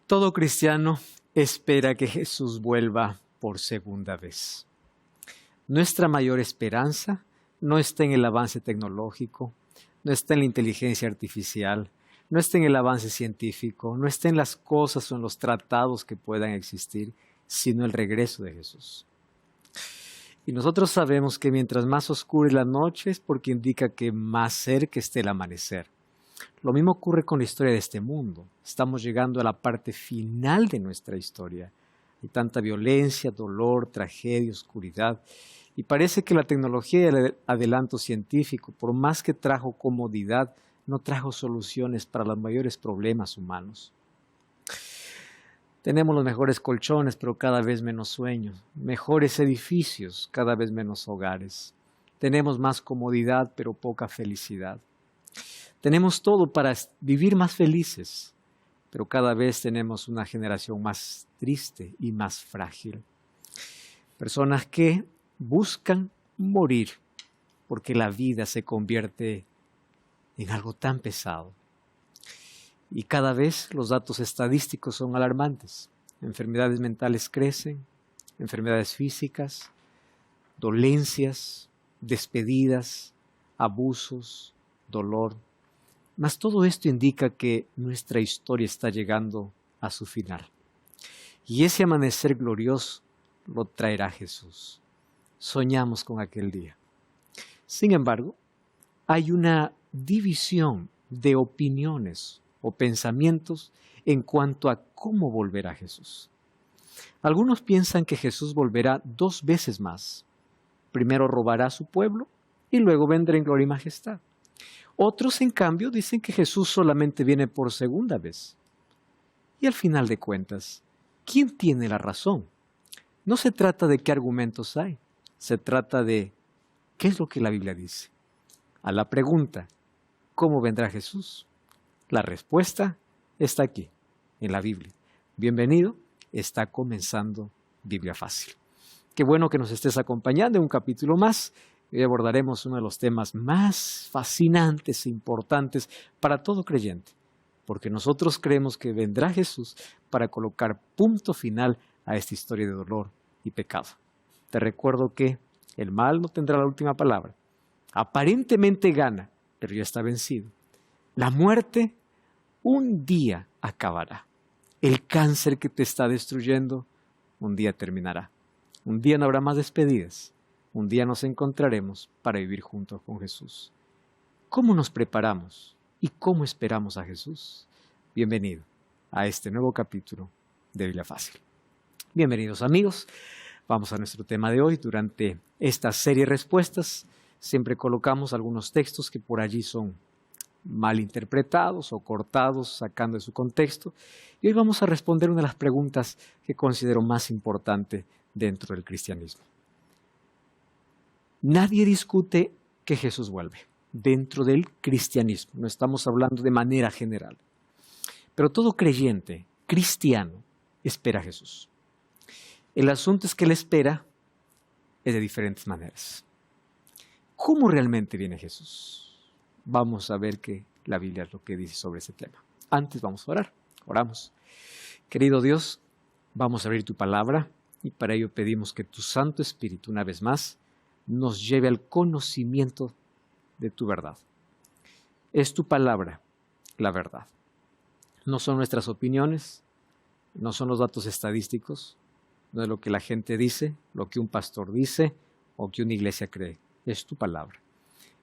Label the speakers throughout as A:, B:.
A: Todo cristiano espera que Jesús vuelva por segunda vez. Nuestra mayor esperanza no está en el avance tecnológico, no está en la inteligencia artificial, no está en el avance científico, no está en las cosas o en los tratados que puedan existir, sino el regreso de Jesús. Y nosotros sabemos que mientras más oscura es la noche es porque indica que más cerca esté el amanecer. Lo mismo ocurre con la historia de este mundo. Estamos llegando a la parte final de nuestra historia. Hay tanta violencia, dolor, tragedia, oscuridad. Y parece que la tecnología y el adelanto científico, por más que trajo comodidad, no trajo soluciones para los mayores problemas humanos. Tenemos los mejores colchones, pero cada vez menos sueños. Mejores edificios, cada vez menos hogares. Tenemos más comodidad, pero poca felicidad. Tenemos todo para vivir más felices, pero cada vez tenemos una generación más triste y más frágil. Personas que buscan morir porque la vida se convierte en algo tan pesado. Y cada vez los datos estadísticos son alarmantes. Enfermedades mentales crecen, enfermedades físicas, dolencias, despedidas, abusos, dolor. Mas todo esto indica que nuestra historia está llegando a su final. Y ese amanecer glorioso lo traerá Jesús. Soñamos con aquel día. Sin embargo, hay una división de opiniones o pensamientos en cuanto a cómo volverá Jesús. Algunos piensan que Jesús volverá 2 veces más. Primero robará a su pueblo y luego vendrá en gloria y majestad. Otros, en cambio, dicen que Jesús solamente viene por segunda vez. Y al final de cuentas, ¿quién tiene la razón? No se trata de qué argumentos hay, se trata de qué es lo que la Biblia dice. A la pregunta, ¿cómo vendrá Jesús? La respuesta está aquí, en la Biblia. Bienvenido, está comenzando Biblia Fácil. Qué bueno que nos estés acompañando en un capítulo más. Hoy abordaremos uno de los temas más fascinantes e importantes para todo creyente, porque nosotros creemos que vendrá Jesús para colocar punto final a esta historia de dolor y pecado. Te recuerdo que el mal no tendrá la última palabra. Aparentemente gana, pero ya está vencido. La muerte un día acabará. El cáncer que te está destruyendo un día terminará. Un día no habrá más despedidas. Un día nos encontraremos para vivir juntos con Jesús. ¿Cómo nos preparamos y cómo esperamos a Jesús? Bienvenido a este nuevo capítulo de Biblia Fácil. Bienvenidos amigos. Vamos a nuestro tema de hoy. Durante esta serie de respuestas siempre colocamos algunos textos que por allí son mal interpretados o cortados, sacando de su contexto. Y hoy vamos a responder una de las preguntas que considero más importante dentro del cristianismo. Nadie discute que Jesús vuelve dentro del cristianismo. No estamos hablando de manera general. Pero todo creyente cristiano espera a Jesús. El asunto es que él espera de diferentes maneras. ¿Cómo realmente viene Jesús? Vamos a ver que la Biblia es lo que dice sobre ese tema. Antes vamos a orar. Oramos. Querido Dios, vamos a abrir tu palabra y para ello pedimos que tu Santo Espíritu, una vez más, nos lleve al conocimiento de tu verdad. Es tu palabra la verdad. No son nuestras opiniones, no son los datos estadísticos, no es lo que la gente dice, lo que un pastor dice o que una iglesia cree. Es tu palabra.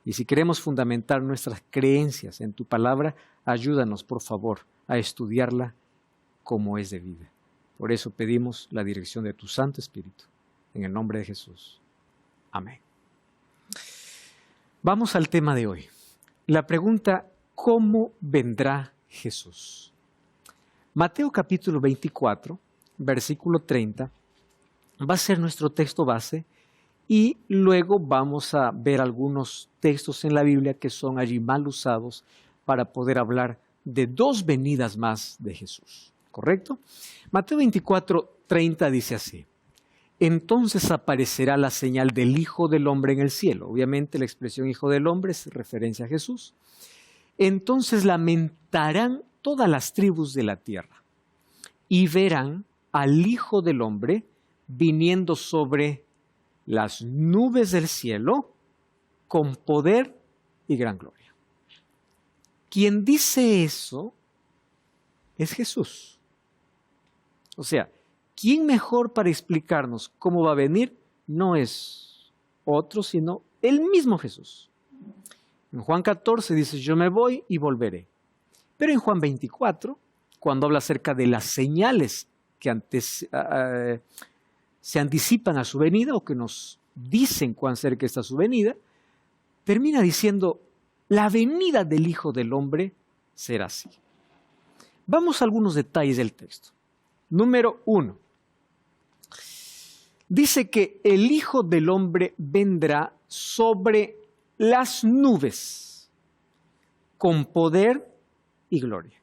A: Y si queremos fundamentar nuestras creencias en tu palabra, ayúdanos, por favor, a estudiarla como es debida. Por eso pedimos la dirección de tu Santo Espíritu. En el nombre de Jesús. Amén. Vamos al tema de hoy. La pregunta, ¿cómo vendrá Jesús? Mateo capítulo 24, versículo 30, va a ser nuestro texto base y luego vamos a ver algunos textos en la Biblia que son allí mal usados para poder hablar de 2 venidas más de Jesús. ¿Correcto? Mateo 24, 30 dice así. Entonces aparecerá la señal del Hijo del Hombre en el cielo. Obviamente la expresión Hijo del Hombre es referencia a Jesús. Entonces lamentarán todas las tribus de la tierra. y verán al Hijo del Hombre viniendo sobre las nubes del cielo con poder y gran gloria. Quien dice eso es Jesús. O sea, ¿quién mejor para explicarnos cómo va a venir? No es otro, sino el mismo Jesús. En Juan 14 dice, yo me voy y volveré. Pero en Juan 24, cuando habla acerca de las señales que se anticipan a su venida o que nos dicen cuán cerca está su venida, termina diciendo, la venida del Hijo del Hombre será así. Vamos a algunos detalles del texto. Número 1. Dice que el Hijo del Hombre vendrá sobre las nubes con poder y gloria.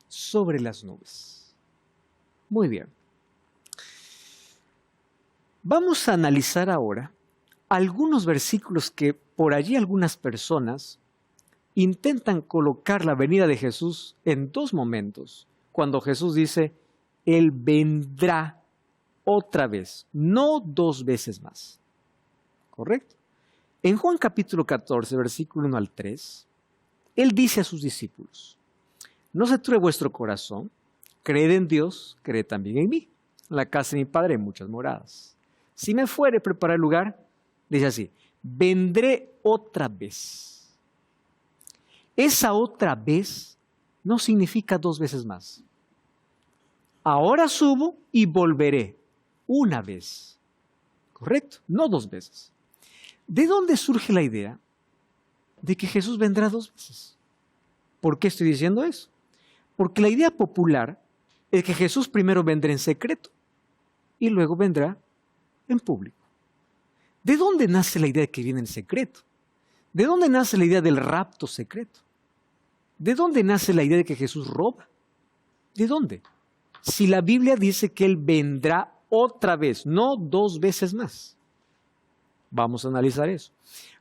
A: Sobre las nubes. Muy bien. Vamos a analizar ahora algunos versículos que por allí algunas personas intentan colocar la venida de Jesús en dos momentos. Cuando Jesús dice, Él vendrá otra vez, no dos veces más. ¿Correcto? En Juan capítulo 14, versículo 1 al 3, Él dice a sus discípulos, no se turbe vuestro corazón, creed en Dios, creed también en mí. En la casa de mi Padre hay muchas moradas. Si me fuere a preparar el lugar, dice así, vendré otra vez. Esa otra vez no significa dos veces más. Ahora subo y volveré una vez. ¿Correcto? No dos veces. ¿De dónde surge la idea de que Jesús vendrá dos veces? ¿Por qué estoy diciendo eso? Porque la idea popular es que Jesús primero vendrá en secreto y luego vendrá en público. ¿De dónde nace la idea de que viene en secreto? ¿De dónde nace la idea del rapto secreto? ¿De dónde nace la idea de que Jesús roba? ¿De dónde? Si la Biblia dice que Él vendrá otra vez, no dos veces más. Vamos a analizar eso.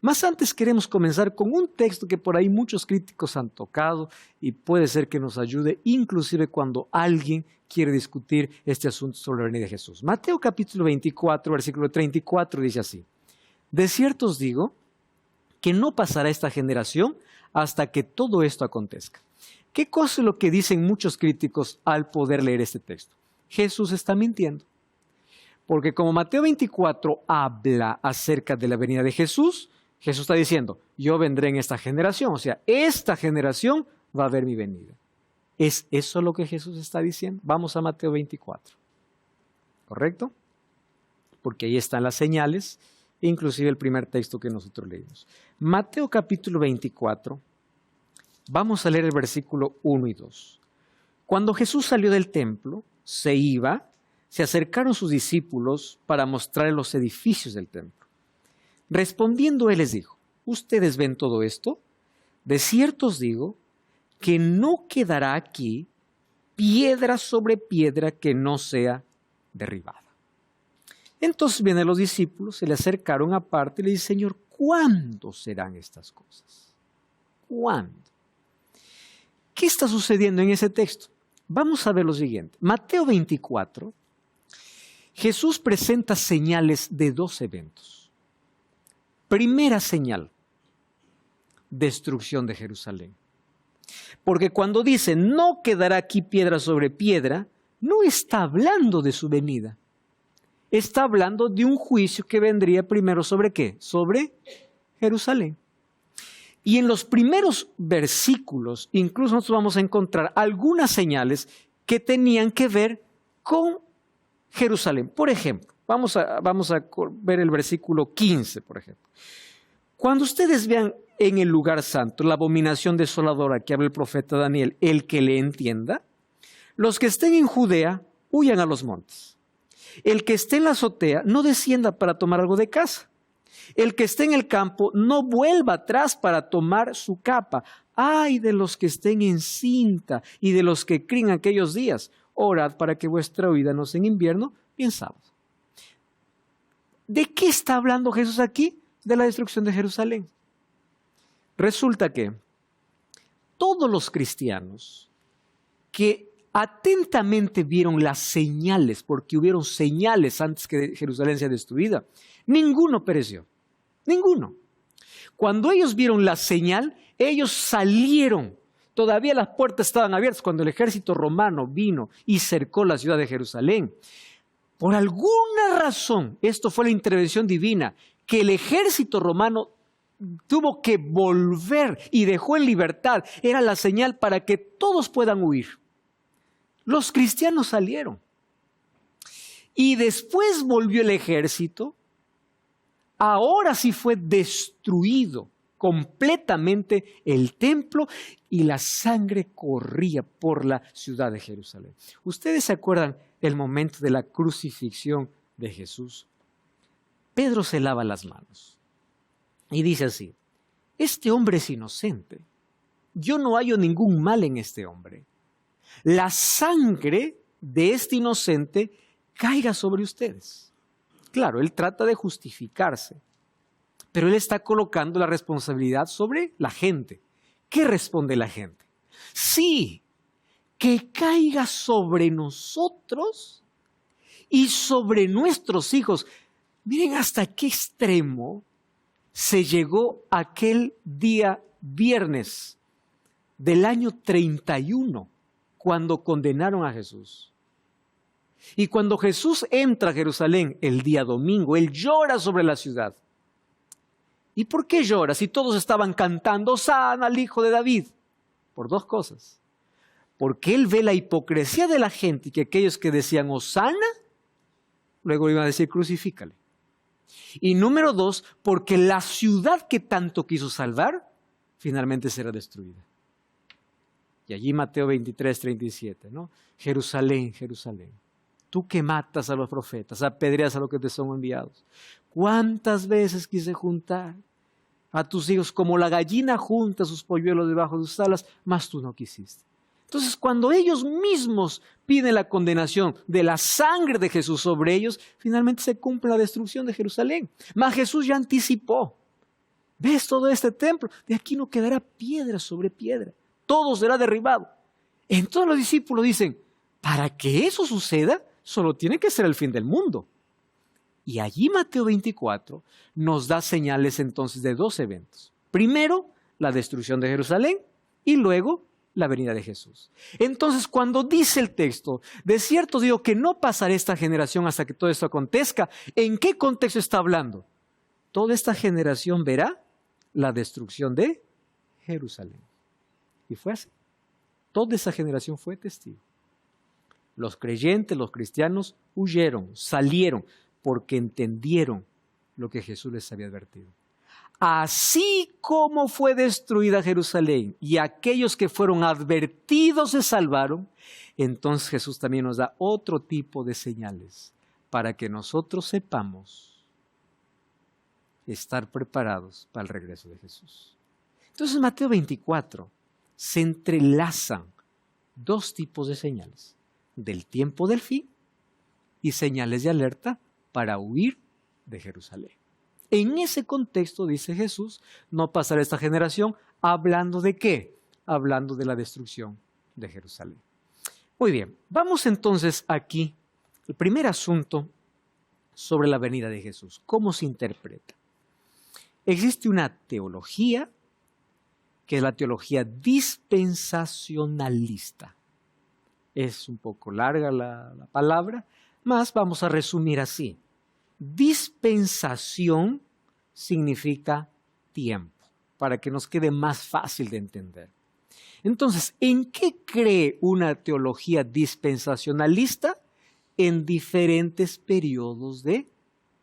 A: Más antes queremos comenzar con un texto que por ahí muchos críticos han tocado y puede ser que nos ayude inclusive cuando alguien quiere discutir este asunto sobre la venida de Jesús. Mateo capítulo 24, versículo 34 dice así, de cierto os digo que no pasará esta generación hasta que todo esto acontezca. ¿Qué cosa es lo que dicen muchos críticos al poder leer este texto? Jesús está mintiendo. Porque como Mateo 24 habla acerca de la venida de Jesús, Jesús está diciendo, yo vendré en esta generación. O sea, esta generación va a ver mi venida. ¿Es eso lo que Jesús está diciendo? Vamos a Mateo 24. ¿Correcto? Porque ahí están las señales, inclusive el primer texto que nosotros leímos. Mateo capítulo 24, vamos a leer el versículo 1 y 2. Cuando Jesús salió del templo, se acercaron sus discípulos para mostrarles los edificios del templo. Respondiendo él les dijo, ¿ustedes ven todo esto? De cierto os digo que no quedará aquí piedra sobre piedra que no sea derribada. Entonces vienen los discípulos, se le acercaron aparte y le dicen, Señor, ¿cuándo serán estas cosas? ¿Cuándo? ¿Qué está sucediendo en ese texto? Vamos a ver lo siguiente. Mateo 24, Jesús presenta señales de dos eventos. Primera señal, destrucción de Jerusalén. Porque cuando dice, no quedará aquí piedra sobre piedra, no está hablando de su venida. Está hablando de un juicio que vendría primero ¿sobre qué? Sobre Jerusalén. Y en los primeros versículos, incluso nosotros vamos a encontrar algunas señales que tenían que ver con Jerusalén. Por ejemplo, vamos a ver el versículo 15, por ejemplo. Cuando ustedes vean en el lugar santo la abominación desoladora que habla el profeta Daniel, el que le entienda, los que estén en Judea huyan a los montes. El que esté en la azotea no descienda para tomar algo de casa. El que esté en el campo no vuelva atrás para tomar su capa. ¡Ay de los que estén en cinta y de los que críen aquellos días! Orad para que vuestra huida no sea en invierno, bien sábado. ¿De qué está hablando Jesús aquí? De la destrucción de Jerusalén. Resulta que todos los cristianos que atentamente vieron las señales, porque hubieron señales antes que Jerusalén sea destruida. Ninguno pereció, ninguno. Cuando ellos vieron la señal, ellos salieron. Todavía las puertas estaban abiertas cuando el ejército romano vino y cercó la ciudad de Jerusalén. Por alguna razón, esto fue la intervención divina, que el ejército romano tuvo que volver y dejó en libertad. Era la señal para que todos puedan huir. Los cristianos salieron. Y después volvió el ejército. Ahora sí fue destruido completamente el templo y la sangre corría por la ciudad de Jerusalén. ¿Ustedes se acuerdan el momento de la crucifixión de Jesús? Pedro se lava las manos y dice así: este hombre es inocente. Yo no hallo ningún mal en este hombre. La sangre de este inocente caiga sobre ustedes. Claro, él trata de justificarse, pero él está colocando la responsabilidad sobre la gente. ¿Qué responde la gente? Sí, que caiga sobre nosotros y sobre nuestros hijos. Miren hasta qué extremo se llegó aquel día viernes del año 31, cuando condenaron a Jesús. Y cuando Jesús entra a Jerusalén el día domingo, él llora sobre la ciudad. ¿Y por qué llora si todos estaban cantando Hosana al Hijo de David? Por dos cosas. Porque él ve la hipocresía de la gente y que aquellos que decían Hosana, luego iban a decir crucifícale. Y número dos, porque la ciudad que tanto quiso salvar, finalmente será destruida. Y allí Mateo 23, 37, ¿no? Jerusalén, Jerusalén, tú que matas a los profetas, apedreas a los que te son enviados. ¿Cuántas veces quise juntar a tus hijos como la gallina junta sus polluelos debajo de sus alas, mas tú no quisiste? Entonces, cuando ellos mismos piden la condenación de la sangre de Jesús sobre ellos, finalmente se cumple la destrucción de Jerusalén. Mas Jesús ya anticipó. ¿Ves todo este templo? De aquí no quedará piedra sobre piedra. Todo será derribado. Entonces los discípulos dicen, para que eso suceda, solo tiene que ser el fin del mundo. Y allí Mateo 24 nos da señales entonces de dos eventos. Primero, la destrucción de Jerusalén y luego la venida de Jesús. Entonces, cuando dice el texto, de cierto digo que no pasará esta generación hasta que todo esto acontezca, ¿en qué contexto está hablando? Toda esta generación verá la destrucción de Jerusalén. Y fue así. Toda esa generación fue testigo. Los creyentes, los cristianos, huyeron, salieron, porque entendieron lo que Jesús les había advertido. Así como fue destruida Jerusalén y aquellos que fueron advertidos se salvaron, entonces Jesús también nos da otro tipo de señales para que nosotros sepamos estar preparados para el regreso de Jesús. Entonces en Mateo 24 se entrelazan dos tipos de señales, del tiempo del fin y señales de alerta para huir de Jerusalén. En ese contexto, dice Jesús, no pasará esta generación, hablando de ¿qué? Hablando de la destrucción de Jerusalén. Muy bien, vamos entonces aquí, el primer asunto sobre la venida de Jesús. ¿Cómo se interpreta? Existe una teología, que es la teología dispensacionalista. Es un poco larga la palabra, mas vamos a resumir así. Dispensación significa tiempo, para que nos quede más fácil de entender. Entonces, ¿en qué cree una teología dispensacionalista? En diferentes periodos de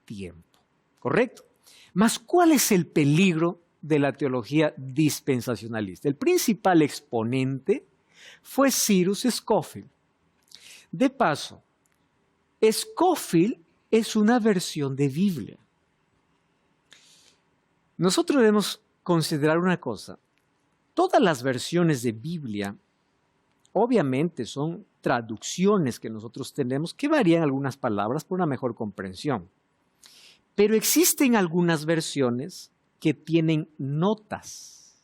A: tiempo, ¿correcto? Mas, ¿cuál es el peligro de la teología dispensacionalista? El principal exponente fue Cyrus Scofield. De paso, Scofield es una versión de Biblia. Nosotros debemos considerar una cosa. Todas las versiones de Biblia, obviamente, son traducciones que nosotros tenemos que varían algunas palabras por una mejor comprensión. Pero existen algunas versiones que tienen notas.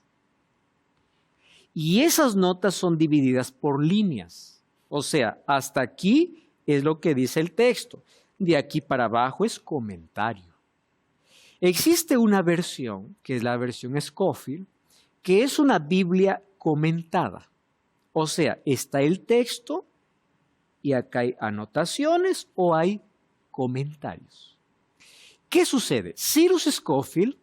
A: Y esas notas son divididas por líneas O sea, hasta aquí es lo que dice el texto. De aquí para abajo es comentario. Existe una versión, que es la versión Scofield, que es una Biblia comentada. O sea, está el texto y acá hay anotaciones o hay comentarios. ¿Qué sucede? Cyrus Scofield,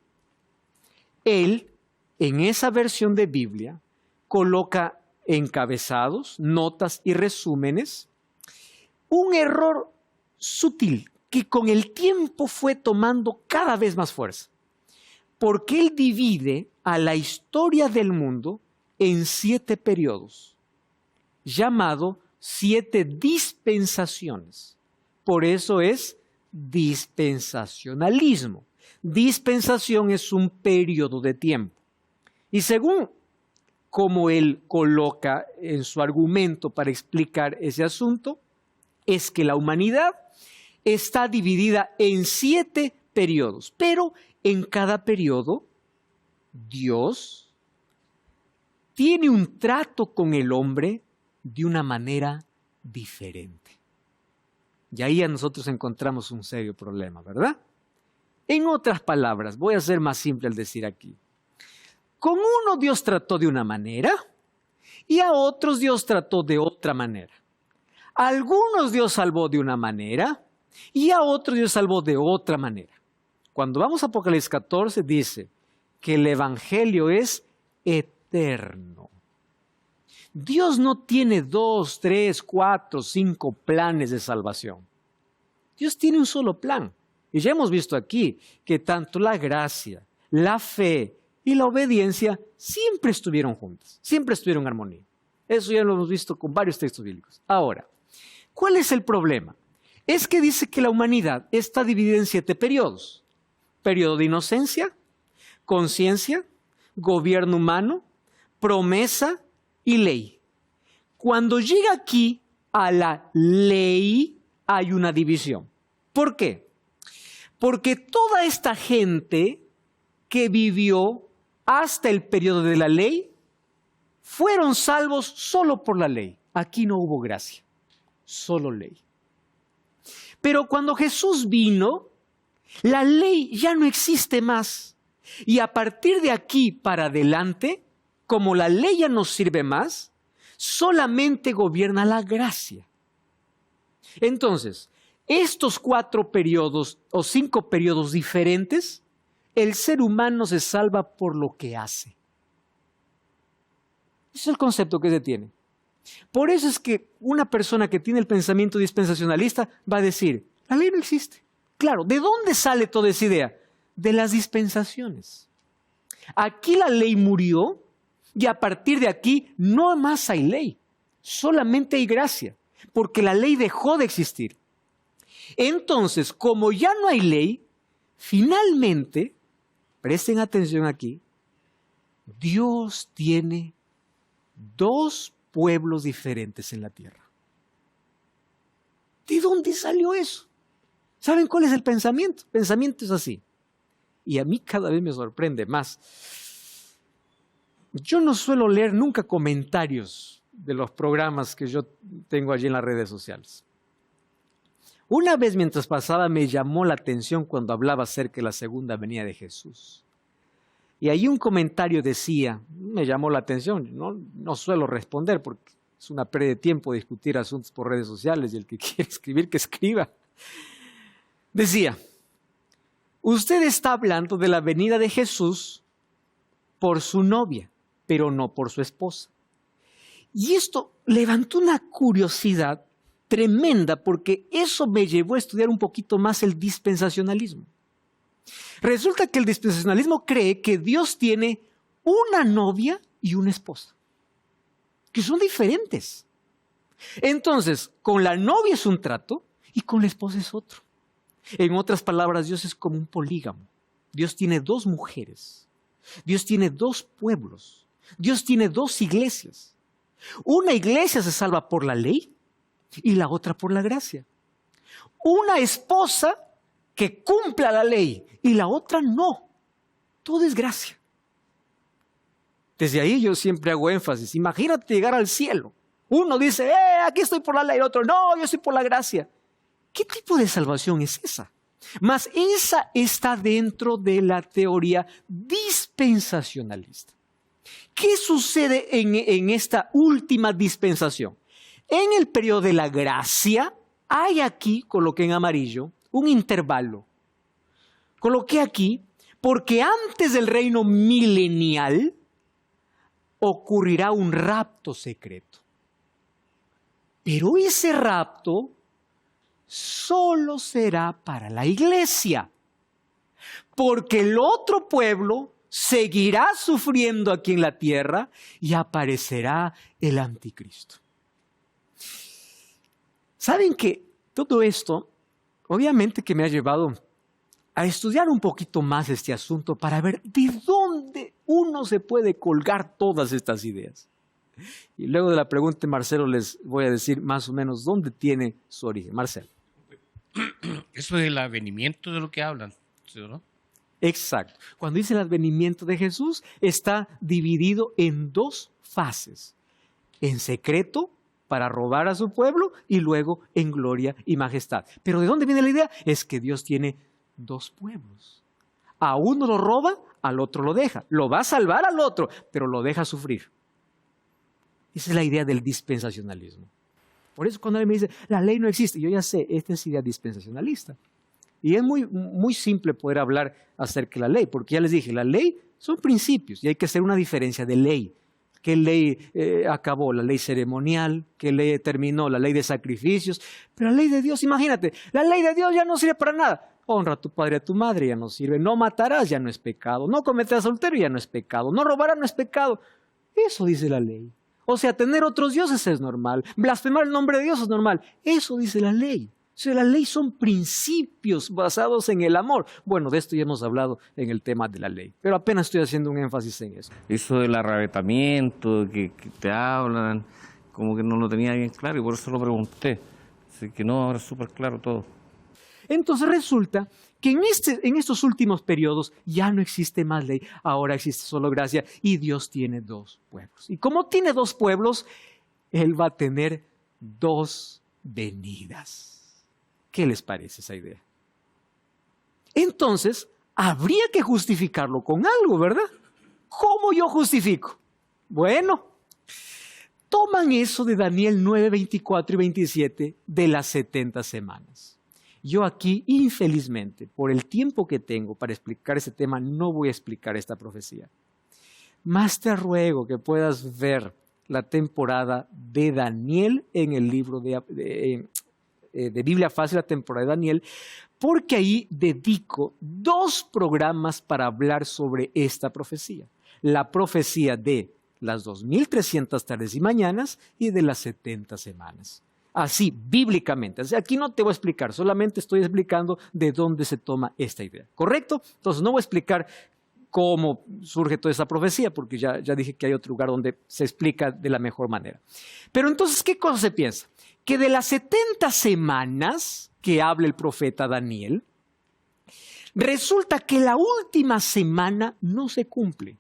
A: él, en esa versión de Biblia, coloca encabezados, notas y resúmenes, un error sutil que con el tiempo fue tomando cada vez más fuerza, porque él divide a la historia del mundo en 7 periodos, llamado 7 dispensaciones. Por eso es dispensacionalismo. Dispensación es un periodo de tiempo. Y según como él coloca en su argumento para explicar ese asunto, es que la humanidad está dividida en 7 periodos, pero en cada periodo Dios tiene un trato con el hombre de una manera diferente. Y ahí nosotros encontramos un serio problema, ¿verdad? En otras palabras, voy a ser más simple al decir aquí. Con uno Dios trató de una manera y a otros Dios trató de otra manera. A algunos Dios salvó de una manera y a otros Dios salvó de otra manera. Cuando vamos a Apocalipsis 14 dice que el evangelio es eterno. Dios no tiene 2, 3, 4, 5 planes de salvación. Dios tiene un solo plan. Y ya hemos visto aquí que tanto la gracia, la fe y la obediencia siempre estuvieron juntas, siempre estuvieron en armonía. Eso ya lo hemos visto con varios textos bíblicos. Ahora, ¿cuál es el problema? Es que dice que la humanidad está dividida en 7 periodos. Periodo de inocencia, conciencia, gobierno humano, promesa y ley. Cuando llega aquí a la ley hay una división. ¿Por qué? Porque toda esta gente que vivió hasta el periodo de la ley fueron salvos solo por la ley. Aquí no hubo gracia, solo ley. Pero cuando Jesús vino, la ley ya no existe más. Y a partir de aquí para adelante, como la ley ya no sirve más, solamente gobierna la gracia. Entonces, estos 4 periodos o 5 periodos diferentes, el ser humano se salva por lo que hace. Ese es el concepto que se tiene. Por eso es que una persona que tiene el pensamiento dispensacionalista va a decir, la ley no existe. Claro, ¿de dónde sale toda esa idea? De las dispensaciones. Aquí la ley murió y a partir de aquí no más hay ley, solamente hay gracia, porque la ley dejó de existir. Entonces, como ya no hay ley, finalmente, presten atención aquí, Dios tiene 2 pueblos diferentes en la tierra. ¿De dónde salió eso? ¿Saben cuál es el pensamiento? El pensamiento es así. Y a mí cada vez me sorprende más. Yo no suelo leer nunca comentarios de los programas que yo tengo allí en las redes sociales. Una vez mientras pasaba me llamó la atención cuando hablaba acerca de la segunda venida de Jesús. Y ahí un comentario decía, me llamó la atención, no suelo responder porque es una pérdida de tiempo discutir asuntos por redes sociales y el que quiere escribir, que escriba. Decía, usted está hablando de la venida de Jesús por su novia, pero no por su esposa. Y esto levantó una curiosidad tremenda porque eso me llevó a estudiar un poquito más el dispensacionalismo. Resulta que el dispensacionalismo cree que Dios tiene una novia y una esposa, que son diferentes. Entonces, con la novia es un trato y con la esposa es otro. En otras palabras, Dios es como un polígamo. Dios tiene 2 mujeres. Dios tiene 2 pueblos. Dios tiene 2 iglesias. Una iglesia se salva por la ley y la otra por la gracia. Una esposa que cumpla la ley y la otra no. Todo es gracia. Desde ahí yo siempre hago énfasis. Imagínate llegar al cielo Uno dice, aquí estoy por la ley, el otro, no, yo estoy por la gracia. ¿Qué tipo de salvación es esa? Mas esa está dentro de la teoría dispensacionalista. ¿Qué sucede en esta última dispensación? En el periodo de la gracia, hay aquí, coloqué en amarillo, un intervalo. Coloqué aquí, porque antes del reino milenial ocurrirá un rapto secreto. Pero ese rapto solo será para la iglesia, porque el otro pueblo seguirá sufriendo aquí en la tierra y aparecerá el anticristo. ¿Saben que todo esto, obviamente que me ha llevado a estudiar un poquito más este asunto para ver de dónde uno se puede colgar todas estas ideas? Y luego de la pregunta de Marcelo les voy a decir más o menos dónde tiene su origen. Marcelo.
B: Eso del advenimiento de lo que hablan, ¿sí, no?
A: Exacto. Cuando dice el advenimiento de Jesús, está dividido en dos fases. En secreto, para robar a su pueblo, y luego en gloria y majestad. Pero ¿de dónde viene la idea? Es que Dios tiene dos pueblos. A uno lo roba, al otro lo deja. Lo va a salvar al otro, pero lo deja sufrir. Esa es la idea del dispensacionalismo. Por eso cuando alguien me dice, la ley no existe, yo ya sé, esta es idea dispensacionalista. Y es muy simple poder hablar acerca de la ley, porque ya les dije, la ley son principios y hay que hacer una diferencia de ley. ¿Qué ley acabó? La ley ceremonial. ¿Qué ley terminó? La ley de sacrificios. Pero la ley de Dios, imagínate, la ley de Dios ya no sirve para nada. Honra a tu padre y a tu madre, ya no sirve. No matarás, ya no es pecado. No cometerás adulterio, ya no es pecado. No robarás, no es pecado. Eso dice la ley. O sea, tener otros dioses es normal. Blasfemar el nombre de Dios es normal. Eso dice la ley. O sea, la ley son principios basados en el amor. Bueno, de esto ya hemos hablado en el tema de la ley, pero apenas estoy haciendo un énfasis en eso.
C: Eso del arrebatamiento, que te hablan, como que no lo tenía bien claro y por eso lo pregunté. Así que no, ahora es súper claro todo.
A: Entonces resulta que en estos últimos periodos ya no existe más ley, ahora existe solo gracia y Dios tiene dos pueblos. Y como tiene dos pueblos, Él va a tener dos venidas. ¿Qué les parece esa idea? Entonces, habría que justificarlo con algo, ¿verdad? ¿Cómo yo justifico? Bueno, toman eso de Daniel 9, 24 y 27 de las 70 semanas. Yo aquí, infelizmente, por el tiempo que tengo para explicar ese tema, no voy a explicar esta profecía. Más te ruego que puedas ver la temporada de Daniel en el libro de Biblia Fácil, la temporada de Daniel, porque ahí dedico 2 programas para hablar sobre esta profecía. La profecía de las 2300 tardes y mañanas y de las 70 semanas. Así, bíblicamente. Aquí no te voy a explicar, solamente estoy explicando de dónde se toma esta idea. ¿Correcto? Entonces no voy a explicar cómo surge toda esa profecía, porque ya dije que hay otro lugar donde se explica de la mejor manera. Pero entonces, ¿qué cosa se piensa? Que de las 70 semanas que habla el profeta Daniel, resulta que la última semana no se cumple.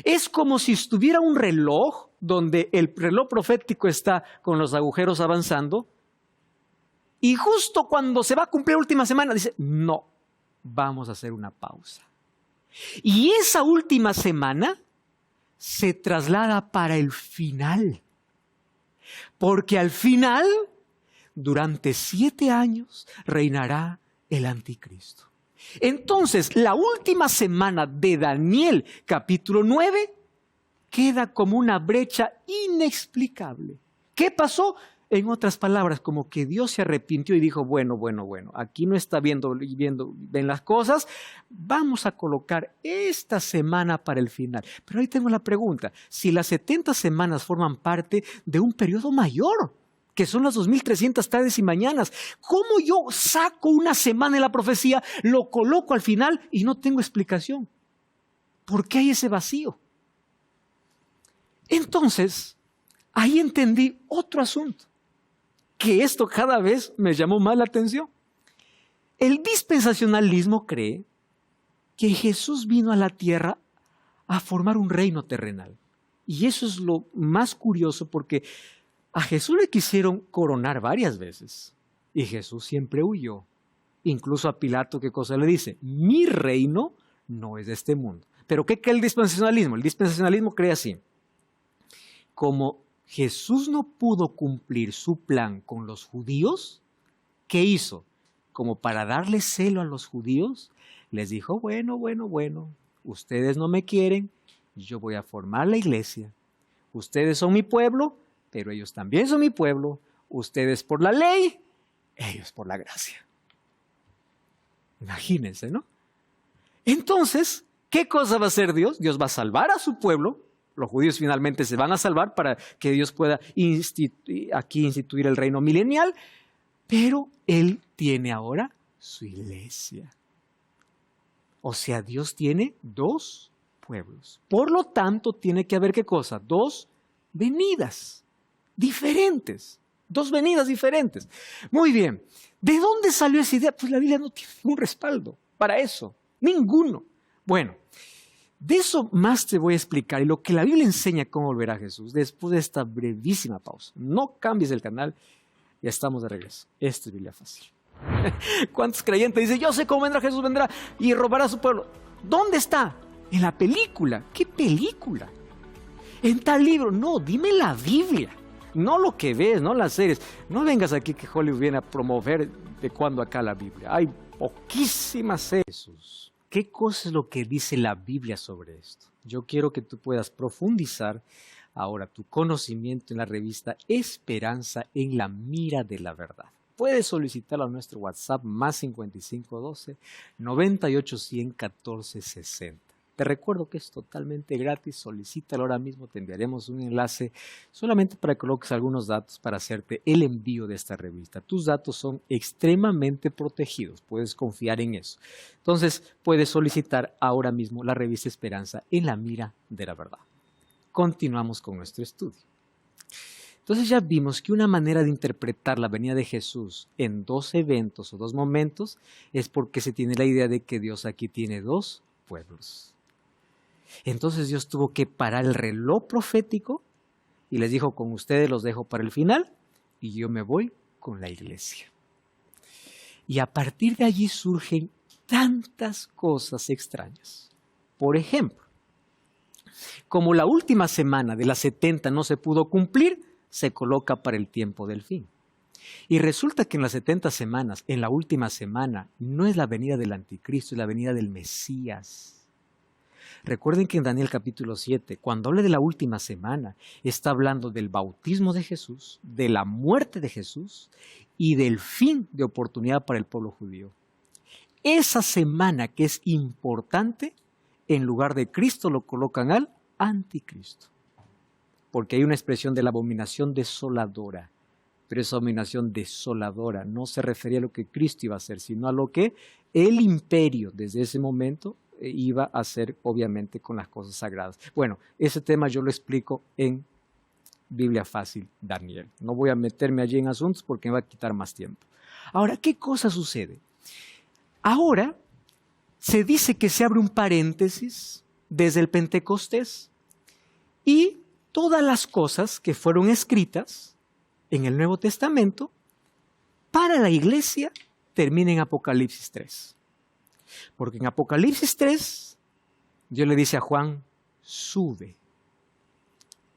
A: Es como si estuviera un reloj donde el reloj profético está con los agujeros avanzando y justo cuando se va a cumplir la última semana dice, no, vamos a hacer una pausa. Y esa última semana se traslada para el final. Porque al final, durante 7 años, reinará el anticristo. Entonces, la última semana de Daniel, capítulo 9, queda como una brecha inexplicable. ¿Qué pasó? En otras palabras, como que Dios se arrepintió y dijo, bueno, aquí no está bien las cosas, vamos a colocar esta semana para el final. Pero ahí tengo la pregunta, si las 70 semanas forman parte de un periodo mayor, que son las 2300 tardes y mañanas, ¿cómo yo saco una semana en la profecía, lo coloco al final y no tengo explicación? ¿Por qué hay ese vacío? Entonces, ahí entendí otro asunto, que esto cada vez me llamó más la atención. El dispensacionalismo cree que Jesús vino a la tierra a formar un reino terrenal. Y eso es lo más curioso porque a Jesús le quisieron coronar varias veces y Jesús siempre huyó. Incluso a Pilato, ¿qué cosa le dice? Mi reino no es de este mundo. Pero ¿qué cree el dispensacionalismo? El dispensacionalismo cree así. Como Jesús no pudo cumplir su plan con los judíos, ¿qué hizo? Como para darle celo a los judíos, les dijo, bueno, ustedes no me quieren, yo voy a formar la iglesia. Ustedes son mi pueblo, pero ellos también son mi pueblo. Ustedes por la ley, ellos por la gracia. Imagínense, ¿no? Entonces, ¿qué cosa va a hacer Dios? Dios va a salvar a su pueblo. Los judíos finalmente se van a salvar para que Dios pueda instituir el reino milenial, pero Él tiene ahora su iglesia. O sea, Dios tiene dos pueblos. Por lo tanto, tiene que haber, ¿qué cosa? Dos venidas diferentes. Dos venidas diferentes. Muy bien. ¿De dónde salió esa idea? Pues la Biblia no tiene ningún respaldo para eso. Ninguno. Bueno, de eso más te voy a explicar y lo que la Biblia enseña cómo volver a Jesús después de esta brevísima pausa. No cambies el canal, ya estamos de regreso. Esto es Biblia Fácil. ¿Cuántos creyentes dicen, yo sé cómo vendrá Jesús, vendrá y robará a su pueblo? ¿Dónde está? En la película. ¿Qué película? En tal libro. No, dime la Biblia. No lo que ves, no las series. No vengas aquí que Hollywood viene a promover de cuando acá la Biblia. Hay poquísimas series. ¿Qué cosa es lo que dice la Biblia sobre esto? Yo quiero que tú puedas profundizar ahora tu conocimiento en la revista Esperanza en la Mira de la Verdad. Puedes solicitarlo a nuestro WhatsApp más 5512 9810 1460. Te recuerdo que es totalmente gratis, solicítalo ahora mismo, te enviaremos un enlace solamente para que coloques algunos datos para hacerte el envío de esta revista. Tus datos son extremadamente protegidos, puedes confiar en eso. Entonces, puedes solicitar ahora mismo la revista Esperanza en la Mira de la Verdad. Continuamos con nuestro estudio. Entonces ya vimos que una manera de interpretar la venida de Jesús en dos eventos o dos momentos es porque se tiene la idea de que Dios aquí tiene dos pueblos. Entonces Dios tuvo que parar el reloj profético y les dijo, con ustedes los dejo para el final y yo me voy con la iglesia. Y a partir de allí surgen tantas cosas extrañas. Por ejemplo, como la última semana de las 70 no se pudo cumplir, se coloca para el tiempo del fin. Y resulta que en las 70 semanas, en la última semana, no es la venida del anticristo, es la venida del Mesías. Recuerden que en Daniel capítulo 7, cuando habla de la última semana, está hablando del bautismo de Jesús, de la muerte de Jesús y del fin de oportunidad para el pueblo judío. Esa semana que es importante, en lugar de Cristo lo colocan al anticristo. Porque hay una expresión de la abominación desoladora. Pero esa abominación desoladora no se refería a lo que Cristo iba a hacer, sino a lo que el imperio desde ese momento iba a hacer, obviamente, con las cosas sagradas. Bueno, ese tema yo lo explico en Biblia Fácil, Daniel. No voy a meterme allí en asuntos porque me va a quitar más tiempo. Ahora, ¿qué cosa sucede? Ahora se dice que se abre un paréntesis desde el Pentecostés y todas las cosas que fueron escritas en el Nuevo Testamento para la iglesia termina en Apocalipsis 3. Porque en Apocalipsis 3, Dios le dice a Juan, sube.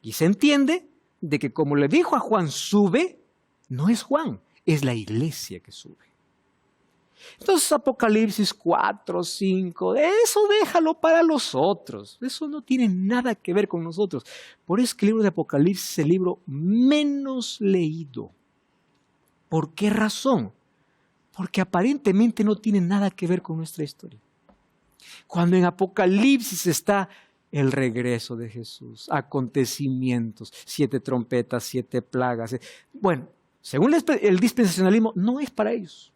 A: Y se entiende de que como le dijo a Juan, sube, no es Juan, es la iglesia que sube. Entonces Apocalipsis 4, 5, eso déjalo para los otros. Eso no tiene nada que ver con nosotros. Por eso que el libro de Apocalipsis es el libro menos leído. ¿Por qué razón? Porque aparentemente no tiene nada que ver con nuestra historia. Cuando en Apocalipsis está el regreso de Jesús, acontecimientos, 7 trompetas, 7 plagas. Bueno, según el dispensacionalismo, no es para ellos.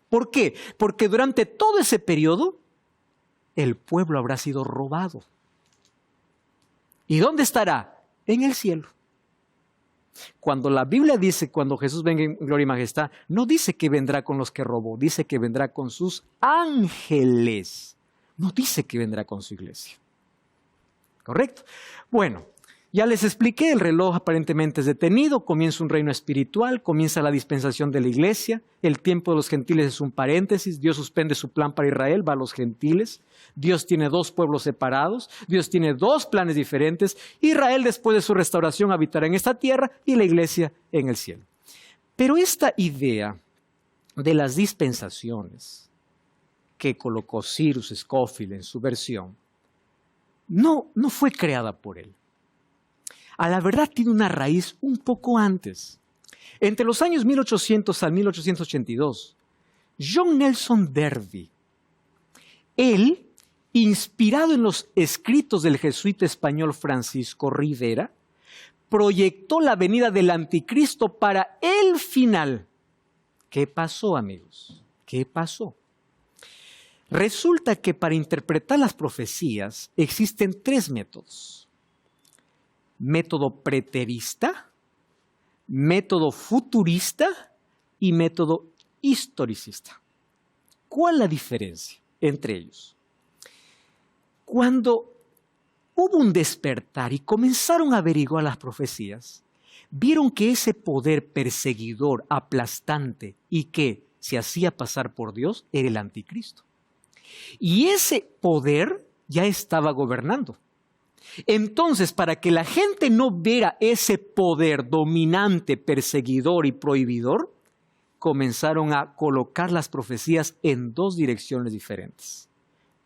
A: ¿Por qué? Porque durante todo ese periodo el pueblo habrá sido robado. ¿Y dónde estará? En el cielo. Cuando la Biblia dice, cuando Jesús venga en gloria y majestad, no dice que vendrá con los que robó, dice que vendrá con sus ángeles. No dice que vendrá con su iglesia. ¿Correcto? Bueno, Ya les expliqué, el reloj aparentemente es detenido, comienza un reino espiritual, comienza la dispensación de la iglesia, el tiempo de los gentiles es un paréntesis, Dios suspende su plan para Israel, va a los gentiles, Dios tiene dos pueblos separados, Dios tiene dos planes diferentes, Israel después de su restauración habitará en esta tierra y la iglesia en el cielo. Pero esta idea de las dispensaciones que colocó Cyrus Scofield en su versión, no fue creada por él. A la verdad tiene una raíz un poco antes. Entre los años 1800 al 1882, John Nelson Darby, él, inspirado en los escritos del jesuita español Francisco Rivera, proyectó la venida del anticristo para el final. ¿Qué pasó, amigos? ¿Qué pasó? Resulta que para interpretar las profecías existen tres métodos. Método preterista, método futurista y método historicista. ¿Cuál es la diferencia entre ellos? Cuando hubo un despertar y comenzaron a averiguar las profecías, vieron que ese poder perseguidor, aplastante y que se hacía pasar por Dios era el anticristo. Y ese poder ya estaba gobernando. Entonces, para que la gente no viera ese poder dominante, perseguidor y prohibidor, comenzaron a colocar las profecías en dos direcciones diferentes.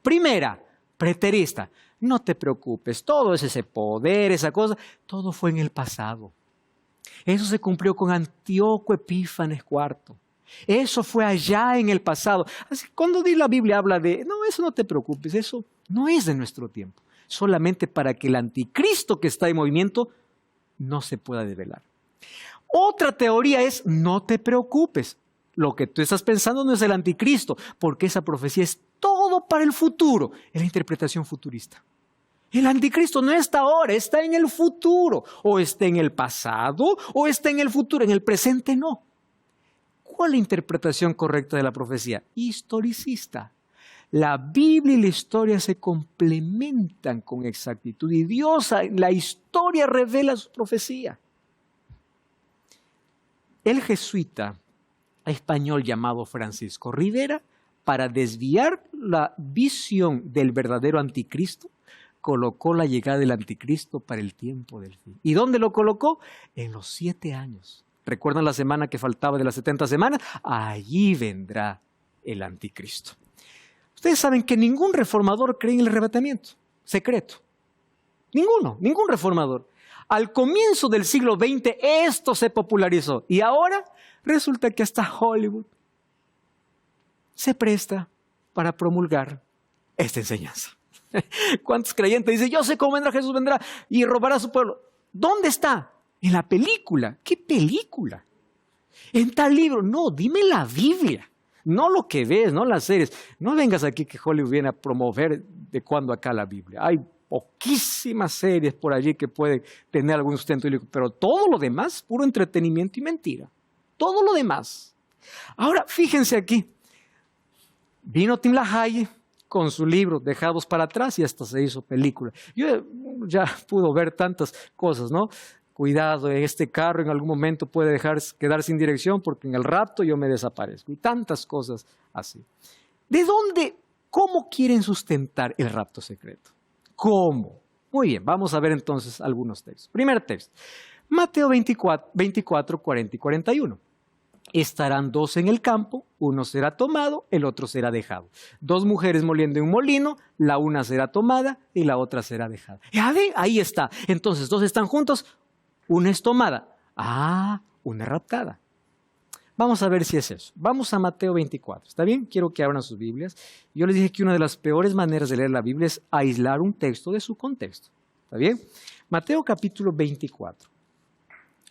A: Primera, preterista. No te preocupes, todo es ese poder, esa cosa, todo fue en el pasado. Eso se cumplió con Antíoco Epífanes IV. Eso fue allá en el pasado. Así, cuando la Biblia habla de, no, eso no te preocupes, eso no es de nuestro tiempo. Solamente para que el anticristo que está en movimiento no se pueda develar. Otra teoría es, no te preocupes, lo que tú estás pensando no es el anticristo, porque esa profecía es todo para el futuro, es la interpretación futurista. El anticristo no está ahora, está en el futuro, o está en el pasado, o está en el futuro, en el presente no. ¿Cuál es la interpretación correcta de la profecía? Historicista. La Biblia y la historia se complementan con exactitud y Dios, la historia revela su profecía. El jesuita español llamado Francisco Rivera, para desviar la visión del verdadero anticristo, colocó la llegada del anticristo para el tiempo del fin. ¿Y dónde lo colocó? En los 7 años. ¿Recuerdan la semana que faltaba de las 70 semanas? Allí vendrá el anticristo. Ustedes saben que ningún reformador cree en el arrebatamiento secreto. Ningún reformador. Al comienzo del siglo XX esto se popularizó y ahora resulta que hasta Hollywood se presta para promulgar esta enseñanza. ¿Cuántos creyentes dicen, yo sé cómo vendrá Jesús, vendrá y robará a su pueblo? ¿Dónde está? En la película. ¿Qué película? En tal libro. No, dime la Biblia. No lo que ves, no las series. No vengas aquí que Hollywood viene a promover de cuando acá la Biblia. Hay poquísimas series por allí que pueden tener algún sustento bíblico, pero todo lo demás, puro entretenimiento y mentira. Todo lo demás. Ahora, fíjense aquí. Vino Tim LaHaye con su libro Dejados para atrás y hasta se hizo película. Yo ya pude ver tantas cosas, ¿no? Cuidado, este carro en algún momento puede quedar sin dirección porque en el rato yo me desaparezco. Y tantas cosas así. ¿De dónde, cómo quieren sustentar el rapto secreto? ¿Cómo? Muy bien, vamos a ver entonces algunos textos. Primer texto, Mateo 24, 40 y 41. Estarán 2 en el campo, uno será tomado, el otro será dejado. 2 mujeres moliendo en un molino, la una será tomada y la otra será dejada. Ya ven, ahí está. Entonces 2 están juntos, una es tomada. Ah, una es raptada. Vamos a ver si es eso. Vamos a Mateo 24. ¿Está bien? Quiero que abran sus Biblias. Yo les dije que una de las peores maneras de leer la Biblia es aislar un texto de su contexto. ¿Está bien? Mateo capítulo 24.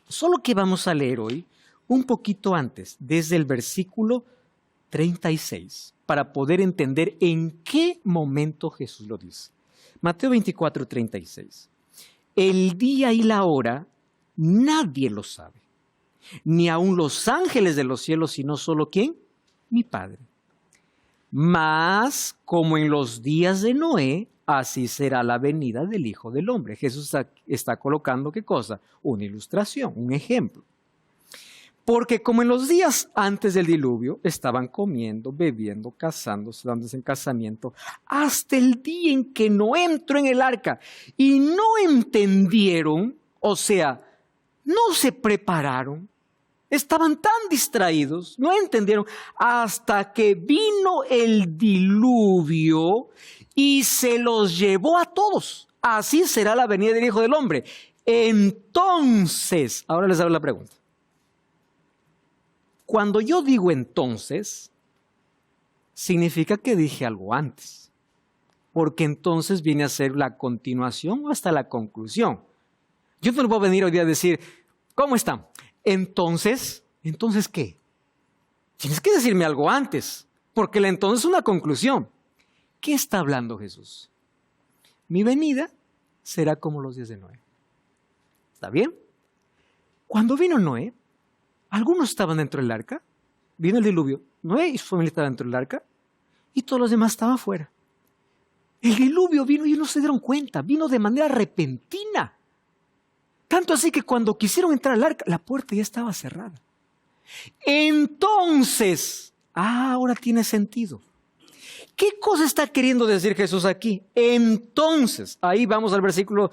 A: Solo que vamos a leer hoy un poquito antes, desde el versículo 36, para poder entender en qué momento Jesús lo dice. Mateo 24, 36. El día y la hora nadie lo sabe, ni aun los ángeles de los cielos, sino solo ¿quién? Mi Padre. Mas, como en los días de Noé, así será la venida del Hijo del Hombre. Jesús está colocando, ¿qué cosa? Una ilustración, un ejemplo. Porque como en los días antes del diluvio, estaban comiendo, bebiendo, casándose, dándose en casamiento, hasta el día en que Noé entró en el arca y no entendieron, o sea, no se prepararon, estaban tan distraídos, no entendieron, hasta que vino el diluvio y se los llevó a todos. Así será la venida del Hijo del Hombre. Entonces, ahora les hago la pregunta. Cuando yo digo entonces, significa que dije algo antes, porque entonces viene a ser la continuación o hasta la conclusión. Yo no le voy a venir hoy día a decir, ¿cómo están? Entonces, ¿entonces qué? Tienes que decirme algo antes, porque el entonces es una conclusión. ¿Qué está hablando Jesús? Mi venida será como los días de Noé. ¿Está bien? Cuando vino Noé, algunos estaban dentro del arca, vino el diluvio, Noé y su familia estaban dentro del arca, y todos los demás estaban afuera. El diluvio vino y no se dieron cuenta, vino de manera repentina. Tanto así que cuando quisieron entrar al arca, la puerta ya estaba cerrada. Entonces, ahora tiene sentido. ¿Qué cosa está queriendo decir Jesús aquí? Entonces, ahí vamos al versículo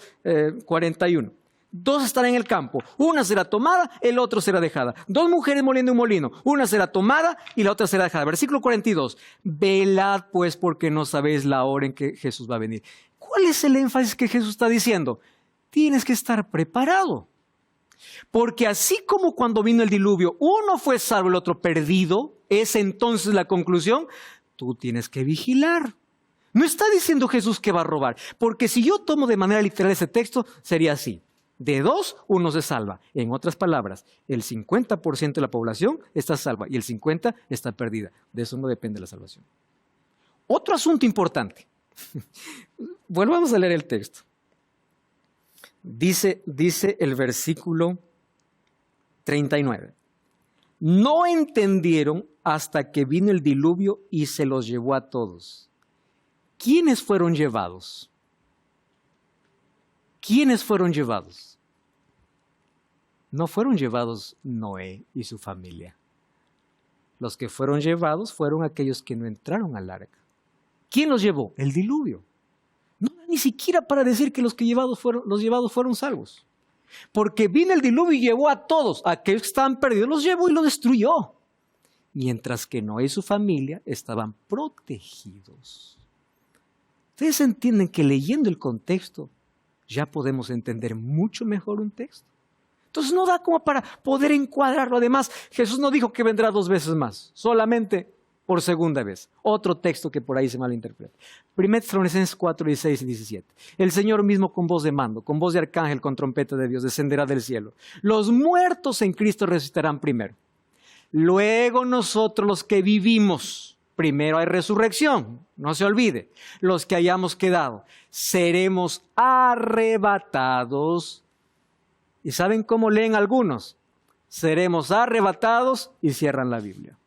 A: 41. 2 estarán en el campo, una será tomada, el otro será dejada. 2 mujeres moliendo un molino, una será tomada y la otra será dejada. Versículo 42, velad pues porque no sabéis la hora en que Jesús va a venir. ¿Cuál es el énfasis que Jesús está diciendo? Tienes que estar preparado. Porque así como cuando vino el diluvio, uno fue salvo, el otro perdido, es entonces la conclusión, tú tienes que vigilar. No está diciendo Jesús que va a robar, porque si yo tomo de manera literal ese texto, sería así. De 2, uno se salva. En otras palabras, el 50% de la población está salva y el 50% está perdida. De eso no depende la salvación. Otro asunto importante. Volvamos a leer el texto. Dice el versículo 39. No entendieron hasta que vino el diluvio y se los llevó a todos. ¿Quiénes fueron llevados? ¿Quiénes fueron llevados? No fueron llevados Noé y su familia. Los que fueron llevados fueron aquellos que no entraron al arca. ¿Quién los llevó? El diluvio. No, ni siquiera para decir que los llevados fueron salvos. Porque vino el diluvio y llevó a todos, aquellos que estaban perdidos, los llevó y los destruyó. Mientras que Noé y su familia estaban protegidos. Ustedes entienden que leyendo el contexto, ya podemos entender mucho mejor un texto. Entonces no da como para poder encuadrarlo. Además, Jesús no dijo que vendrá 2 veces más, solamente por segunda vez. Otro texto que por ahí se malinterpreta. 1 Tesalonicenses 4, 16 y 17. El Señor mismo con voz de mando, con voz de arcángel, con trompeta de Dios, descenderá del cielo. Los muertos en Cristo resucitarán primero. Luego nosotros los que vivimos, primero hay resurrección, no se olvide. Los que hayamos quedado, seremos arrebatados. ¿Y saben cómo leen algunos? Seremos arrebatados y cierran la Biblia.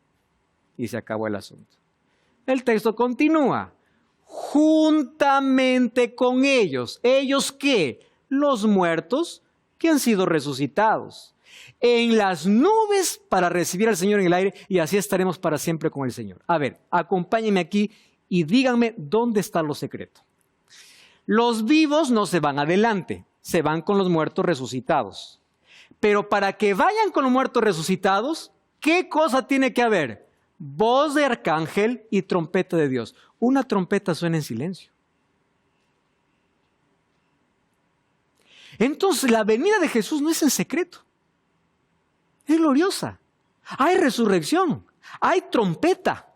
A: Y se acabó el asunto. El texto continúa. Juntamente con ellos. ¿Ellos qué? Los muertos que han sido resucitados. En las nubes para recibir al Señor en el aire y así estaremos para siempre con el Señor. A ver, acompáñenme aquí y díganme dónde está lo secreto. Los vivos no se van adelante, se van con los muertos resucitados. Pero para que vayan con los muertos resucitados, ¿qué cosa tiene que haber? Voz de arcángel y trompeta de Dios. Una trompeta suena en silencio. Entonces la venida de Jesús no es en secreto. Es gloriosa. Hay resurrección. Hay trompeta.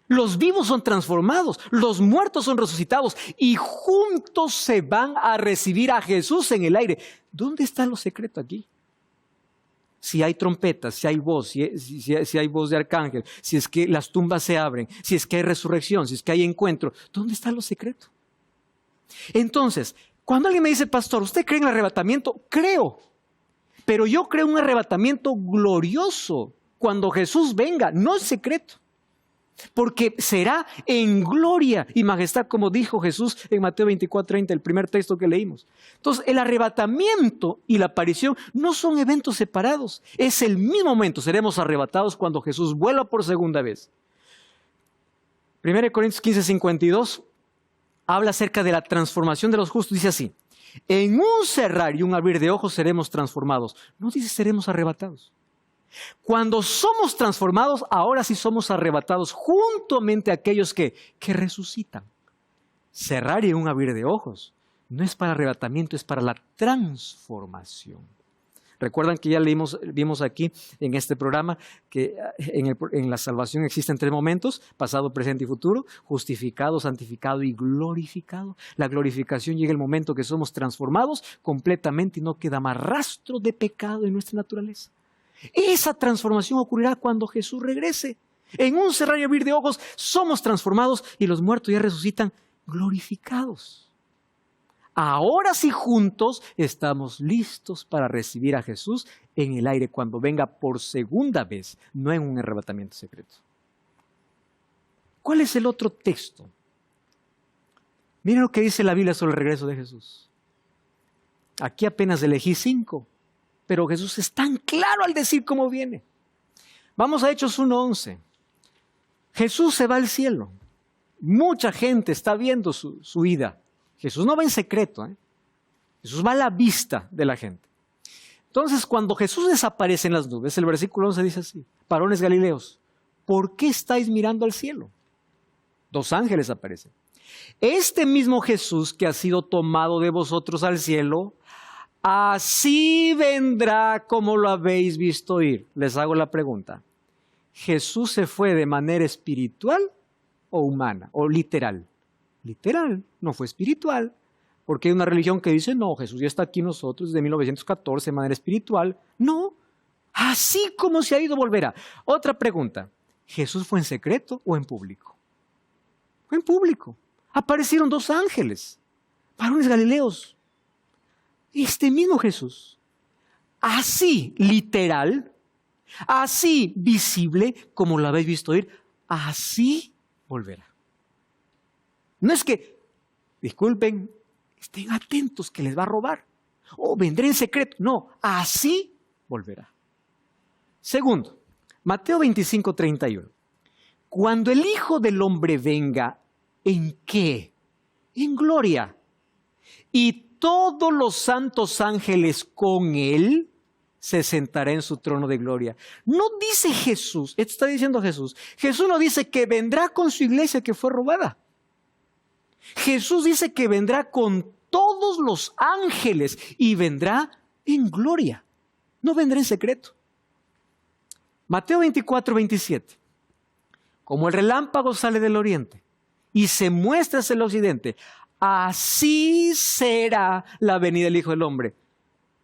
A: Los vivos son transformados. Los muertos son resucitados. Y juntos se van a recibir a Jesús en el aire. ¿Dónde está lo secreto aquí? Si hay trompetas, si hay voz, si hay voz de arcángel, si es que las tumbas se abren, si es que hay resurrección, si es que hay encuentro, ¿dónde está lo secreto? Entonces, cuando alguien me dice, pastor, ¿usted cree en el arrebatamiento? Creo. Pero yo creo en un arrebatamiento glorioso cuando Jesús venga, no es secreto. porque será en gloria y majestad, como dijo Jesús en Mateo 24:30, el primer texto que leímos. Entonces, el arrebatamiento y la aparición no son eventos separados, es el mismo momento. Seremos arrebatados cuando Jesús vuelva por segunda vez. 1 Corintios 15:52 habla acerca de la transformación de los justos. Dice así: en un cerrar y un abrir de ojos seremos transformados. No dice seremos arrebatados. Cuando somos transformados, ahora sí somos arrebatados juntamente a aquellos que resucitan. Cerrar y un abrir de ojos no es para arrebatamiento, es para la transformación. Recuerdan que ya vimos aquí en este programa que en la salvación existen 3 momentos: pasado, presente y futuro, justificado, santificado y glorificado. La glorificación llega el momento que somos transformados completamente y no queda más rastro de pecado en nuestra naturaleza. Esa transformación ocurrirá cuando Jesús regrese. En un cerrar y abrir de ojos somos transformados y los muertos ya resucitan glorificados. Ahora sí juntos estamos listos para recibir a Jesús en el aire cuando venga por segunda vez, no en un arrebatamiento secreto. ¿Cuál es el otro texto? Miren lo que dice la Biblia sobre el regreso de Jesús. Aquí apenas elegí 5, pero Jesús es tan claro al decir cómo viene. Vamos a Hechos 1:11. Jesús se va al cielo. Mucha gente está viendo su ida. Jesús no va en secreto, Jesús va a la vista de la gente. Entonces, cuando Jesús desaparece en las nubes, el versículo 11 dice así: varones galileos, ¿por qué estáis mirando al cielo? 2 ángeles aparecen. Este mismo Jesús que ha sido tomado de vosotros al cielo, así vendrá como lo habéis visto ir. Les hago la pregunta: ¿Jesús se fue de manera espiritual o humana o literal? Literal, no fue espiritual, porque hay una religión que dice: no, Jesús ya está aquí nosotros desde 1914 de manera espiritual. No, así como se ha ido, volverá. Otra pregunta: ¿Jesús fue en secreto o en público? Fue en público. Aparecieron 2 ángeles, varones galileos. Este mismo Jesús, así literal, así visible como lo habéis visto ir, así volverá. No es que, disculpen, estén atentos que les va a robar o vendré en secreto. No, así volverá. Segundo, Mateo 25:31. Cuando el Hijo del Hombre venga, ¿en qué? En gloria. Y todos los santos ángeles con él, se sentará en su trono de gloria. No dice Jesús, esto está diciendo Jesús. Jesús no dice que vendrá con su iglesia que fue robada. Jesús dice que vendrá con todos los ángeles y vendrá en gloria. No vendrá en secreto. Mateo 24:27. Como el relámpago sale del oriente y se muestra hacia el occidente, así será la venida del Hijo del Hombre.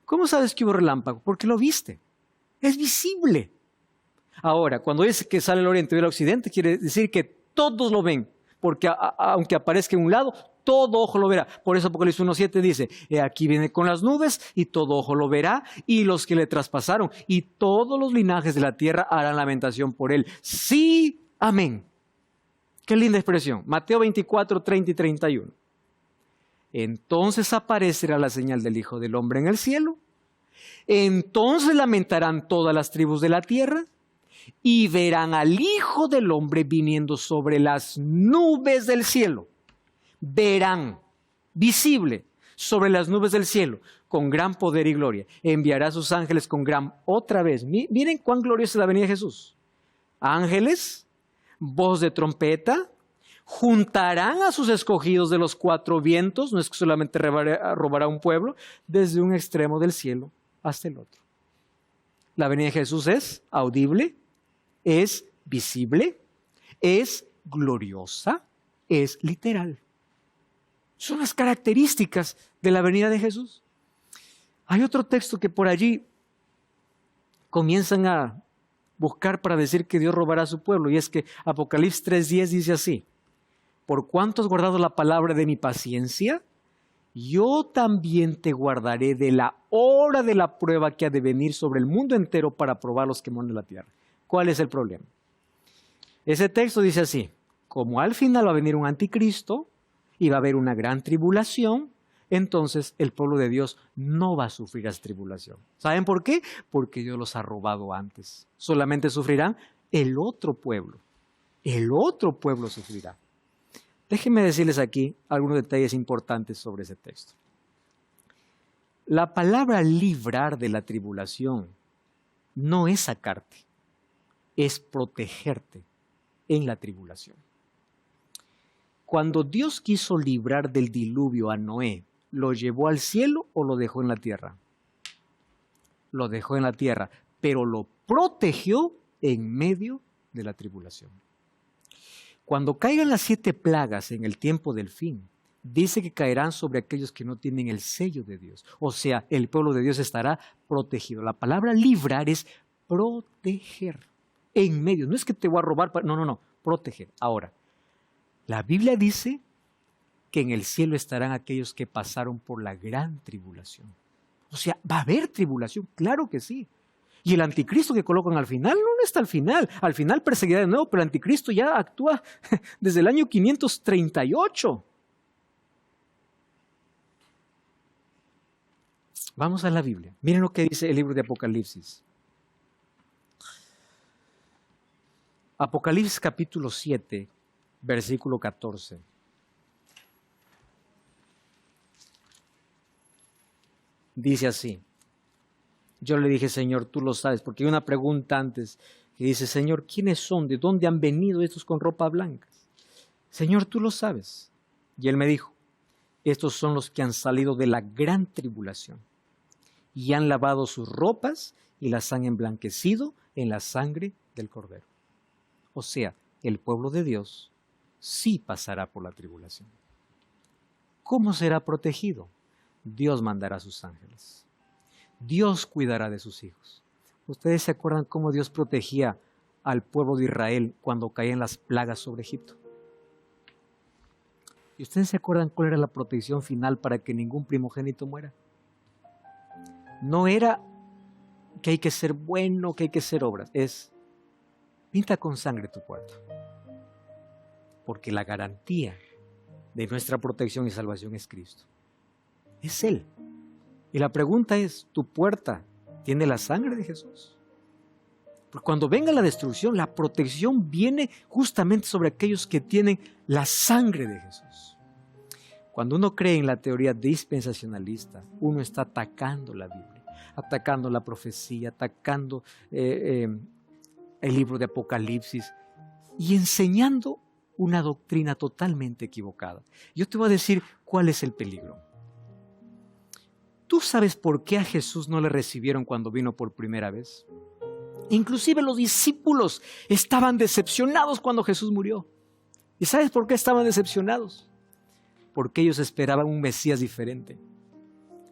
A: ¿Cómo sabes que hubo relámpago? Porque lo viste. Es visible. Ahora, cuando dice que sale del oriente y del occidente, quiere decir que todos lo ven. Porque aunque aparezca en un lado, todo ojo lo verá. Por eso Apocalipsis 1:7 dice: aquí viene con las nubes y todo ojo lo verá, y los que le traspasaron, y todos los linajes de la tierra harán lamentación por él. Sí, amén. Qué linda expresión. Mateo 24:30 y 31. Entonces aparecerá la señal del Hijo del Hombre en el cielo. Entonces lamentarán todas las tribus de la tierra. Y verán al Hijo del Hombre viniendo sobre las nubes del cielo. Verán, visible, sobre las nubes del cielo, con gran poder y gloria. Enviará a sus ángeles con gran, otra vez. Miren cuán gloriosa es la venida de Jesús. Ángeles, voz de trompeta, juntarán a sus escogidos de los 4 vientos. No es que solamente robará un pueblo, desde un extremo del cielo hasta el otro. La venida de Jesús es audible, es visible, es gloriosa, es literal. Son las características de la venida de Jesús. Hay otro texto que por allí comienzan a buscar para decir que Dios robará a su pueblo, y es que Apocalipsis 3:10 dice así: por cuanto has guardado la palabra de mi paciencia, yo también te guardaré de la hora de la prueba que ha de venir sobre el mundo entero para probar los que moran en la tierra. ¿Cuál es el problema? Ese texto dice así: como al final va a venir un anticristo y va a haber una gran tribulación, entonces el pueblo de Dios no va a sufrir esa tribulación. ¿Saben por qué? Porque Dios los ha robado antes. Solamente sufrirán el otro pueblo. El otro pueblo sufrirá. Déjenme decirles aquí algunos detalles importantes sobre ese texto. La palabra librar de la tribulación no es sacarte, es protegerte en la tribulación. Cuando Dios quiso librar del diluvio a Noé, ¿lo llevó al cielo o lo dejó en la tierra? Lo dejó en la tierra, pero lo protegió en medio de la tribulación. Cuando caigan las 7 plagas en el tiempo del fin, dice que caerán sobre aquellos que no tienen el sello de Dios. O sea, el pueblo de Dios estará protegido. La palabra librar es proteger. En medio. No es que te voy a robar. No. Proteger. Ahora, la Biblia dice que en el cielo estarán aquellos que pasaron por la gran tribulación. O sea, ¿va a haber tribulación? Claro que sí. Y el anticristo que colocan al final no está al final. Al final perseguirá de nuevo, pero el anticristo ya actúa desde el año 538. Vamos a la Biblia. Miren lo que dice el libro de Apocalipsis. Apocalipsis capítulo 7, versículo 14. Dice así. Yo le dije, Señor, tú lo sabes, porque hay una pregunta antes que dice, Señor, ¿quiénes son? ¿De dónde han venido estos con ropa blanca? Señor, tú lo sabes. Y él me dijo, estos son los que han salido de la gran tribulación y han lavado sus ropas y las han emblanquecido en la sangre del Cordero. O sea, el pueblo de Dios sí pasará por la tribulación. ¿Cómo será protegido? Dios mandará a sus ángeles. Dios cuidará de sus hijos. ¿Ustedes se acuerdan cómo Dios protegía al pueblo de Israel cuando caían las plagas sobre Egipto? ¿Y ustedes se acuerdan cuál era la protección final para que ningún primogénito muera? No era que hay que ser bueno, que hay que hacer obras. Es, pinta con sangre tu puerta. Porque la garantía de nuestra protección y salvación es Cristo. Es Él. Y la pregunta es, ¿tu puerta tiene la sangre de Jesús? Porque cuando venga la destrucción, la protección viene justamente sobre aquellos que tienen la sangre de Jesús. Cuando uno cree en la teoría dispensacionalista, uno está atacando la Biblia, atacando la profecía, atacando el libro de Apocalipsis y enseñando una doctrina totalmente equivocada. Yo te voy a decir cuál es el peligro. ¿Tú sabes por qué a Jesús no le recibieron cuando vino por primera vez? Inclusive los discípulos estaban decepcionados cuando Jesús murió. ¿Y sabes por qué estaban decepcionados? Porque ellos esperaban un Mesías diferente.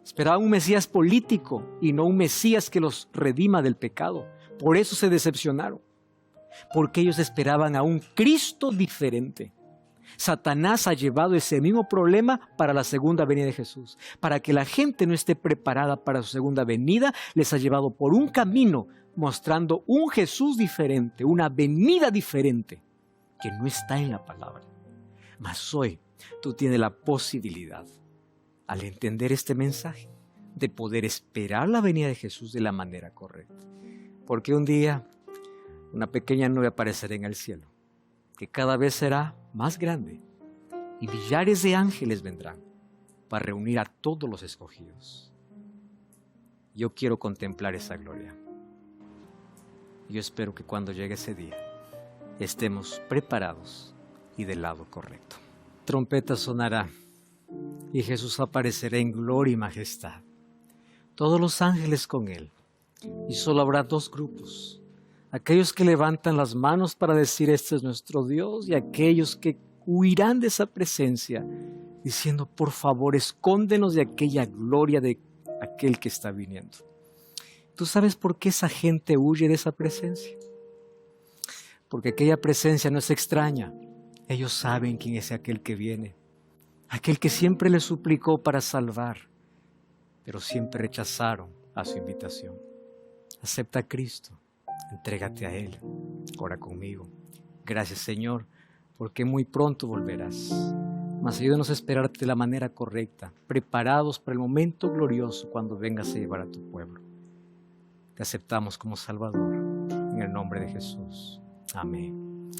A: Esperaban un Mesías político y no un Mesías que los redima del pecado. Por eso se decepcionaron. Porque ellos esperaban a un Cristo diferente. Satanás ha llevado ese mismo problema para la segunda venida de Jesús. Para que la gente no esté preparada para su segunda venida, les ha llevado por un camino mostrando un Jesús diferente, una venida diferente, que no está en la palabra. Mas hoy tú tienes la posibilidad, al entender este mensaje, de poder esperar la venida de Jesús de la manera correcta. Porque un día una pequeña nube aparecerá en el cielo, que cada vez será más grande, y millares de ángeles vendrán para reunir a todos los escogidos. Yo quiero contemplar esa gloria. Yo espero que cuando llegue ese día estemos preparados y del lado correcto. Trompeta sonará y Jesús aparecerá en gloria y majestad. Todos los ángeles con él. Y solo habrá 2 grupos. Aquellos que levantan las manos para decir este es nuestro Dios y aquellos que huirán de esa presencia diciendo por favor escóndenos de aquella gloria de aquel que está viniendo. ¿Tú sabes por qué esa gente huye de esa presencia? Porque aquella presencia no es extraña. Ellos saben quién es aquel que viene. Aquel que siempre les suplicó para salvar, pero siempre rechazaron a su invitación. Acepta a Cristo. Entrégate a Él. Ora conmigo. Gracias, Señor, porque muy pronto volverás. Mas ayúdanos a esperarte de la manera correcta, preparados para el momento glorioso cuando vengas a llevar a tu pueblo. Te aceptamos como Salvador, en el nombre de Jesús. Amén.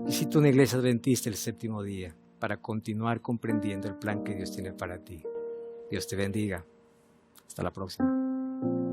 A: Visita una iglesia adventista el séptimo día para continuar comprendiendo el plan que Dios tiene para ti. Dios te bendiga. Hasta la próxima.